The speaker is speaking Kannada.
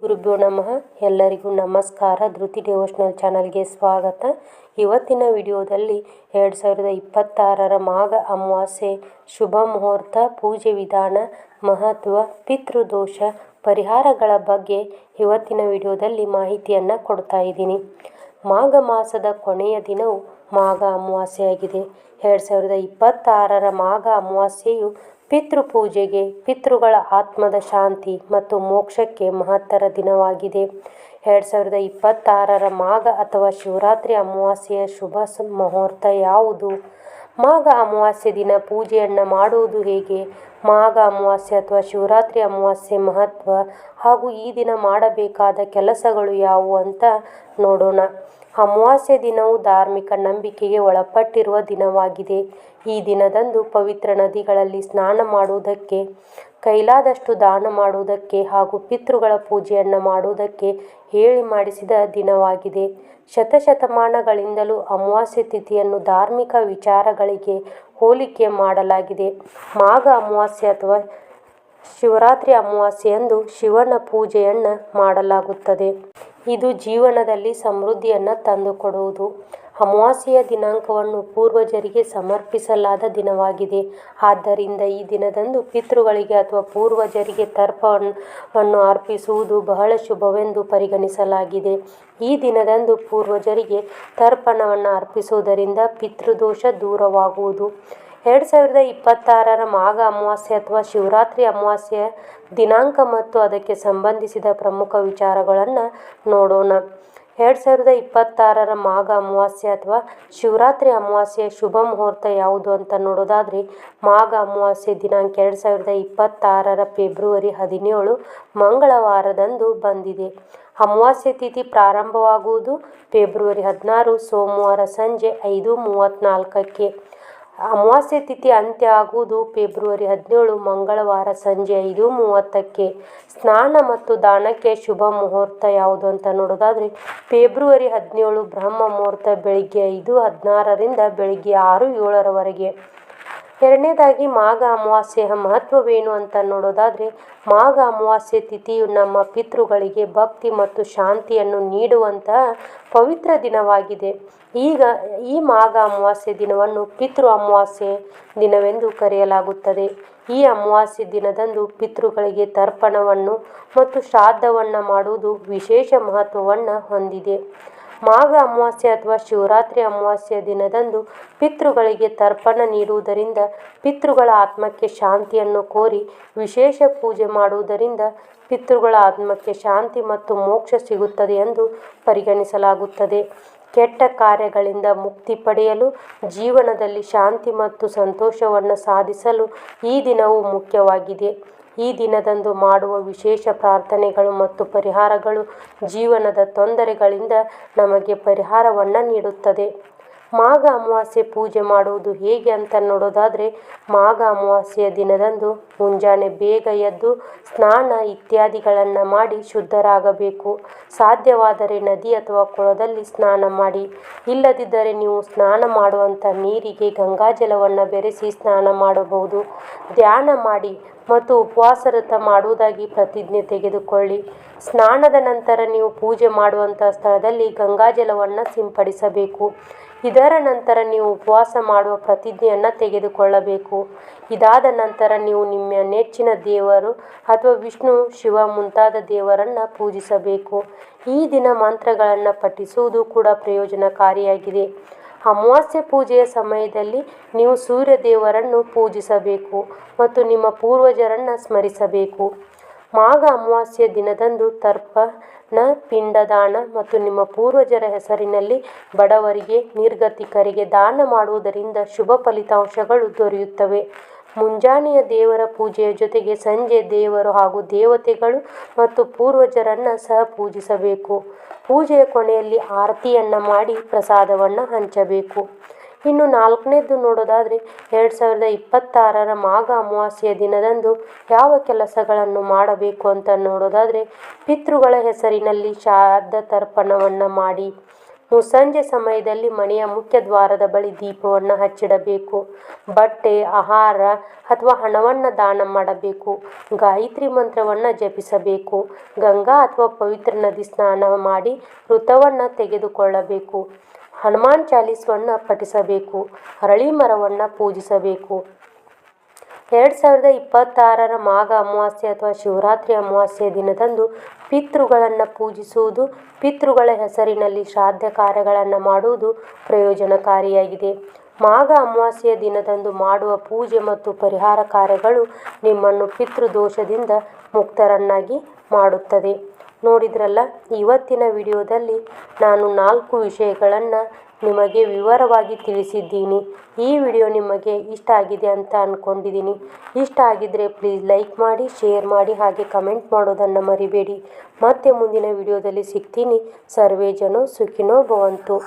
ಗುರುಭ್ಯೋ ನಮಃ. ಎಲ್ಲರಿಗೂ ನಮಸ್ಕಾರ. ಧೃತಿ ಡಿವೋಷನಲ್ ಚಾನಲ್ಗೆ ಸ್ವಾಗತ. ಇವತ್ತಿನ ವಿಡಿಯೋದಲ್ಲಿ 2026 ಮಾಘ ಅಮಾವಾಸ್ಯೆ ಶುಭ ಮುಹೂರ್ತ, ಪೂಜೆ ವಿಧಾನ, ಮಹತ್ವ, ಪಿತೃದೋಷ ಪರಿಹಾರಗಳ ಬಗ್ಗೆ ಇವತ್ತಿನ ವಿಡಿಯೋದಲ್ಲಿ ಮಾಹಿತಿಯನ್ನು ಕೊಡ್ತಾ ಇದ್ದೀನಿ. ಮಾಘ ಮಾಸದ ಕೊನೆಯ ದಿನವು ಮಾಘ ಅಮಾವಾಸ್ಯೆಯಾಗಿದೆ. 2026 ಮಾಘ ಅಮಾವಾಸ್ಯೆಯು ಪಿತೃಪೂಜೆಗೆ, ಪಿತೃಗಳ ಆತ್ಮದ ಶಾಂತಿ ಮತ್ತು ಮೋಕ್ಷಕ್ಕೆ ಮಹತ್ತರ ದಿನವಾಗಿದೆ. 2026 ಮಾಘ ಅಥವಾ ಶಿವರಾತ್ರಿ ಅಮಾವಾಸ್ಯೆಯ ಶುಭ ಮುಹೂರ್ತ ಯಾವುದು? ಮಾಘ ಅಮಾವಾಸ್ಯೆ ದಿನ ಪೂಜೆಯನ್ನು ಮಾಡುವುದು ಹೇಗೆ? ಮಾಘ ಅಮಾವಾಸ್ಯೆ ಅಥವಾ ಶಿವರಾತ್ರಿ ಅಮಾವಾಸ್ಯೆ ಮಹತ್ವ ಹಾಗೂ ಈ ದಿನ ಮಾಡಬೇಕಾದ ಕೆಲಸಗಳು ಯಾವುವು ಅಂತ ನೋಡೋಣ. ಅಮಾವಾಸ್ಯೆ ದಿನವು ಧಾರ್ಮಿಕ ನಂಬಿಕೆಗೆ ಒಳಪಟ್ಟಿರುವ ದಿನವಾಗಿದೆ. ಈ ದಿನದಂದು ಪವಿತ್ರ ನದಿಗಳಲ್ಲಿ ಸ್ನಾನ ಮಾಡುವುದಕ್ಕೆ, ಕೈಲಾದಷ್ಟು ದಾನ ಮಾಡುವುದಕ್ಕೆ ಹಾಗೂ ಪಿತೃಗಳ ಪೂಜೆಯನ್ನು ಮಾಡುವುದಕ್ಕೆ ಹೇಳಿ ಮಾಡಿಸಿದ ದಿನವಾಗಿದೆ. ಶತಶತಮಾನಗಳಿಂದಲೂ ಅಮಾವಾಸ್ಯೆ ತಿಥಿಯನ್ನು ಧಾರ್ಮಿಕ ವಿಚಾರಗಳಿಗೆ ಹೋಲಿಕೆ ಮಾಡಲಾಗಿದೆ. ಮಾಘ ಅಮಾವಾಸ್ಯೆ ಅಥವಾ ಶಿವರಾತ್ರಿ ಅಮಾವಾಸ್ಯೆಯಂದು ಶಿವನ ಪೂಜೆಯನ್ನು ಮಾಡಲಾಗುತ್ತದೆ. ಇದು ಜೀವನದಲ್ಲಿ ಸಮೃದ್ಧಿಯನ್ನು ತಂದುಕೊಡುವುದು. ಅಮಾವಾಸ್ಯೆಯ ದಿನಾಂಕವನ್ನು ಪೂರ್ವಜರಿಗೆ ಸಮರ್ಪಿಸಲಾದ ದಿನವಾಗಿದೆ. ಆದ್ದರಿಂದ ಈ ದಿನದಂದು ಪಿತೃಗಳಿಗೆ ಅಥವಾ ಪೂರ್ವಜರಿಗೆ ತರ್ಪಣವನ್ನು ಅರ್ಪಿಸುವುದು ಬಹಳ ಶುಭವೆಂದು ಪರಿಗಣಿಸಲಾಗಿದೆ. ಈ ದಿನದಂದು ಪೂರ್ವಜರಿಗೆ ತರ್ಪಣವನ್ನು ಅರ್ಪಿಸುವುದರಿಂದ ಪಿತೃದೋಷ ದೂರವಾಗುವುದು. 2026 ಮಾಘ ಅಮಾವಾಸ್ಯೆ ಅಥವಾ ಶಿವರಾತ್ರಿ ಅಮಾವಾಸ್ಯೆಯ ದಿನಾಂಕ ಮತ್ತು ಅದಕ್ಕೆ ಸಂಬಂಧಿಸಿದ ಪ್ರಮುಖ ವಿಚಾರಗಳನ್ನು ನೋಡೋಣ. 2026 ಮಾಘ ಅಮಾವಾಸ್ಯೆ ಅಥವಾ ಶಿವರಾತ್ರಿ ಅಮಾವಾಸ್ಯೆಯ ಶುಭ ಮುಹೂರ್ತ ಯಾವುದು ಅಂತ ನೋಡೋದಾದರೆ, ಮಾಘ ಅಮಾವಾಸ್ಯೆ ದಿನಾಂಕ 2026 ಫೆಬ್ರವರಿ 17 ಮಂಗಳವಾರದಂದು ಬಂದಿದೆ. ಅಮಾವಾಸ್ಯೆ ತಿಥಿ ಪ್ರಾರಂಭವಾಗುವುದು ಫೆಬ್ರವರಿ 16 ಸೋಮವಾರ ಸಂಜೆ 5:34ಕ್ಕೆ. ಅಮಾವಾಸ್ಯೆ ತಿಥಿ ಅಂತ್ಯ ಆಗುವುದು ಫೆಬ್ರವರಿ 17 ಮಂಗಳವಾರ ಸಂಜೆ 5:30ಕ್ಕೆ. ಸ್ನಾನ ಮತ್ತು ದಾನಕ್ಕೆ ಶುಭ ಮುಹೂರ್ತ ಯಾವುದು ಅಂತ ನೋಡೋದಾದರೆ, ಫೆಬ್ರವರಿ 17 ಬ್ರಹ್ಮ ಮುಹೂರ್ತ ಬೆಳಿಗ್ಗೆ 5:16ರಿಂದ ಬೆಳಿಗ್ಗೆ 6:07ರವರೆಗೆ. ಎರಡನೇದಾಗಿ ಮಾಘ ಅಮಾವಾಸ್ಯೆಯ ಮಹತ್ವವೇನು ಅಂತ ನೋಡೋದಾದರೆ, ಮಾಘ ಅಮಾವಾಸ್ಯೆ ತಿಥಿಯು ನಮ್ಮ ಪಿತೃಗಳಿಗೆ ಭಕ್ತಿ ಮತ್ತು ಶಾಂತಿಯನ್ನು ನೀಡುವಂತಹ ಪವಿತ್ರ ದಿನವಾಗಿದೆ. ಈ ಮಾಘ ಅಮಾವಾಸ್ಯೆ ದಿನವನ್ನು ಪಿತೃ ಅಮಾವಾಸ್ಯೆ ದಿನವೆಂದು ಕರೆಯಲಾಗುತ್ತದೆ. ಈ ಅಮಾವಾಸ್ಯೆ ದಿನದಂದು ಪಿತೃಗಳಿಗೆ ತರ್ಪಣವನ್ನು ಮತ್ತು ಶ್ರಾದ್ದವನ್ನು ಮಾಡುವುದು ವಿಶೇಷ ಮಹತ್ವವನ್ನು ಹೊಂದಿದೆ. ಮಾಘ ಅಮಾವಾಸ್ಯೆ ಅಥವಾ ಶಿವರಾತ್ರಿ ಅಮಾವಾಸ್ಯೆಯ ದಿನದಂದು ಪಿತೃಗಳಿಗೆ ತರ್ಪಣ ನೀಡುವುದರಿಂದ ಪಿತೃಗಳ ಆತ್ಮಕ್ಕೆ ಶಾಂತಿಯನ್ನು ಕೋರಿ ವಿಶೇಷ ಪೂಜೆ ಮಾಡುವುದರಿಂದ ಪಿತೃಗಳ ಆತ್ಮಕ್ಕೆ ಶಾಂತಿ ಮತ್ತು ಮೋಕ್ಷ ಸಿಗುತ್ತದೆ ಎಂದು ಪರಿಗಣಿಸಲಾಗುತ್ತದೆ. ಕೆಟ್ಟ ಕಾರ್ಯಗಳಿಂದ ಮುಕ್ತಿ ಪಡೆಯಲು, ಜೀವನದಲ್ಲಿ ಶಾಂತಿ ಮತ್ತು ಸಂತೋಷವನ್ನು ಸಾಧಿಸಲು ಈ ದಿನವು ಮುಖ್ಯವಾಗಿದೆ. ಈ ದಿನದಂದು ಮಾಡುವ ವಿಶೇಷ ಪ್ರಾರ್ಥನೆಗಳು ಮತ್ತು ಪರಿಹಾರಗಳು ಜೀವನದ ತೊಂದರೆಗಳಿಂದ ನಮಗೆ ಪರಿಹಾರವನ್ನು ನೀಡುತ್ತದೆ. ಮಾಘ ಅಮಾವಾಸ್ಯೆ ಪೂಜೆ ಮಾಡುವುದು ಹೇಗೆ ಅಂತ ನೋಡೋದಾದರೆ, ಮಾಘ ಅಮಾವಾಸ್ಯೆಯ ದಿನದಂದು ಮುಂಜಾನೆ ಬೇಗ ಎದ್ದು ಸ್ನಾನ ಇತ್ಯಾದಿಗಳನ್ನು ಮಾಡಿ ಶುದ್ಧರಾಗಬೇಕು. ಸಾಧ್ಯವಾದರೆ ನದಿ ಅಥವಾ ಕೊಳದಲ್ಲಿ ಸ್ನಾನ ಮಾಡಿ. ಇಲ್ಲದಿದ್ದರೆ ನೀವು ಸ್ನಾನ ಮಾಡುವಂಥ ನೀರಿಗೆ ಗಂಗಾಜಲವನ್ನು ಬೆರೆಸಿ ಸ್ನಾನ ಮಾಡಬಹುದು. ಧ್ಯಾನ ಮಾಡಿ ಮತ್ತು ಉಪವಾಸ ವ್ರತ ಮಾಡುವುದಾಗಿ ಪ್ರತಿಜ್ಞೆ ತೆಗೆದುಕೊಳ್ಳಿ. ಸ್ನಾನದ ನಂತರ ನೀವು ಪೂಜೆ ಮಾಡುವಂಥ ಸ್ಥಳದಲ್ಲಿ ಗಂಗಾಜಲವನ್ನು ಸಿಂಪಡಿಸಬೇಕು. ಇದರ ನಂತರ ನೀವು ಉಪವಾಸ ಮಾಡುವ ಪ್ರತಿಜ್ಞೆಯನ್ನು ತೆಗೆದುಕೊಳ್ಳಬೇಕು. ಇದಾದ ನಂತರ ನೀವು ನಿಮ್ಮ ನೆಚ್ಚಿನ ದೇವರು ಅಥವಾ ವಿಷ್ಣು, ಶಿವ ಮುಂತಾದ ದೇವರನ್ನು ಪೂಜಿಸಬೇಕು. ಈ ದಿನ ಮಂತ್ರಗಳನ್ನು ಪಠಿಸುವುದು ಕೂಡ ಪ್ರಯೋಜನಕಾರಿಯಾಗಿದೆ. ಅಮಾವಾಸ್ಯೆ ಪೂಜೆಯ ಸಮಯದಲ್ಲಿ ನೀವು ಸೂರ್ಯ ದೇವರನ್ನು ಪೂಜಿಸಬೇಕು ಮತ್ತು ನಿಮ್ಮ ಪೂರ್ವಜರನ್ನು ಸ್ಮರಿಸಬೇಕು. ಮಾಘ ಅಮಾವಾಸ್ಯೆಯ ದಿನದಂದು ತರ್ಪಣ, ಪಿಂಡದಾನ ಮತ್ತು ನಿಮ್ಮ ಪೂರ್ವಜರ ಹೆಸರಿನಲ್ಲಿ ಬಡವರಿಗೆ, ನಿರ್ಗತಿಕರಿಗೆ ದಾನ ಮಾಡುವುದರಿಂದ ಶುಭ ಫಲಿತಾಂಶಗಳು ದೊರೆಯುತ್ತವೆ. ಮುಂಜಾನೆಯ ದೇವರ ಪೂಜೆಯ ಜೊತೆಗೆ ಸಂಜೆ ದೇವರು ಹಾಗೂ ದೇವತೆಗಳು ಮತ್ತು ಪೂರ್ವಜರನ್ನು ಸಹ ಪೂಜಿಸಬೇಕು. ಪೂಜೆಯ ಕೊನೆಯಲ್ಲಿ ಆರತಿಯನ್ನು ಮಾಡಿ ಪ್ರಸಾದವನ್ನು ಹಂಚಬೇಕು. ಇನ್ನು ನಾಲ್ಕನೇದು ನೋಡೋದಾದರೆ, 2026 ಮಾಘ ಅಮಾವಾಸ್ಯೆಯ ದಿನದಂದು ಯಾವ ಕೆಲಸಗಳನ್ನು ಮಾಡಬೇಕು ಅಂತ ನೋಡೋದಾದರೆ, ಪಿತೃಗಳ ಹೆಸರಿನಲ್ಲಿ ಶ್ರಾದ್ದ ತರ್ಪಣವನ್ನು ಮಾಡಿ. ಮುಸ್ಸಂಜೆ ಸಮಯದಲ್ಲಿ ಮನೆಯ ಮುಖ್ಯ ದ್ವಾರದ ಬಳಿ ದೀಪವನ್ನು ಹಚ್ಚಿಡಬೇಕು. ಬಟ್ಟೆ, ಆಹಾರ ಅಥವಾ ಹಣವನ್ನು ದಾನ ಮಾಡಬೇಕು. ಗಾಯತ್ರಿ ಮಂತ್ರವನ್ನು ಜಪಿಸಬೇಕು. ಗಂಗಾ ಅಥವಾ ಪವಿತ್ರ ನದಿ ಸ್ನಾನ ಮಾಡಿ ಋತವನ್ನು ತೆಗೆದುಕೊಳ್ಳಬೇಕು. ಹನುಮಾನ್ ಚಾಲೀಸವನ್ನು ಪಠಿಸಬೇಕು. ಅರಳಿ ಮರವನ್ನು ಪೂಜಿಸಬೇಕು. 2026 ಮಾಘ ಅಮಾವಾಸ್ಯೆ ಅಥವಾ ಶಿವರಾತ್ರಿ ಅಮಾವಾಸ್ಯೆಯ ದಿನದಂದು ಪಿತೃಗಳನ್ನು ಪೂಜಿಸುವುದು, ಪಿತೃಗಳ ಹೆಸರಿನಲ್ಲಿ ಶ್ರಾದ್ದ ಕಾರ್ಯಗಳನ್ನು ಮಾಡುವುದು ಪ್ರಯೋಜನಕಾರಿಯಾಗಿದೆ. ಮಾಘ ಅಮಾವಾಸ್ಯೆಯ ದಿನದಂದು ಮಾಡುವ ಪೂಜೆ ಮತ್ತು ಪರಿಹಾರ ಕಾರ್ಯಗಳು ನಿಮ್ಮನ್ನು ಪಿತೃದೋಷದಿಂದ ಮುಕ್ತರನ್ನಾಗಿ ಮಾಡುತ್ತದೆ. ನೋಡಿದ್ರಲ್ಲ, ಇವತ್ತಿನ ವಿಡಿಯೋದಲ್ಲಿ ನಾನು 4 ವಿಷಯಗಳನ್ನು ನಿಮಗೆ ವಿವರವಾಗಿ ತಿಳಿಸಿದ್ದೀನಿ. ಈ ವಿಡಿಯೋ ನಿಮಗೆ ಇಷ್ಟ ಆಗಿದೆ ಅಂತ ಅಂದ್ಕೊಂಡಿದ್ದೀನಿ. ಇಷ್ಟ ಆಗಿದ್ದರೆ ಪ್ಲೀಸ್ ಲೈಕ್ ಮಾಡಿ, ಶೇರ್ ಮಾಡಿ, ಹಾಗೆ ಕಮೆಂಟ್ ಮಾಡೋದನ್ನು ಮರಿಬೇಡಿ. ಮತ್ತೆ ಮುಂದಿನ ವಿಡಿಯೋದಲ್ಲಿ ಸಿಗ್ತೀನಿ. ಸರ್ವೇ ಜನೋ ಸುಖಿನೋ ಭವಂತು.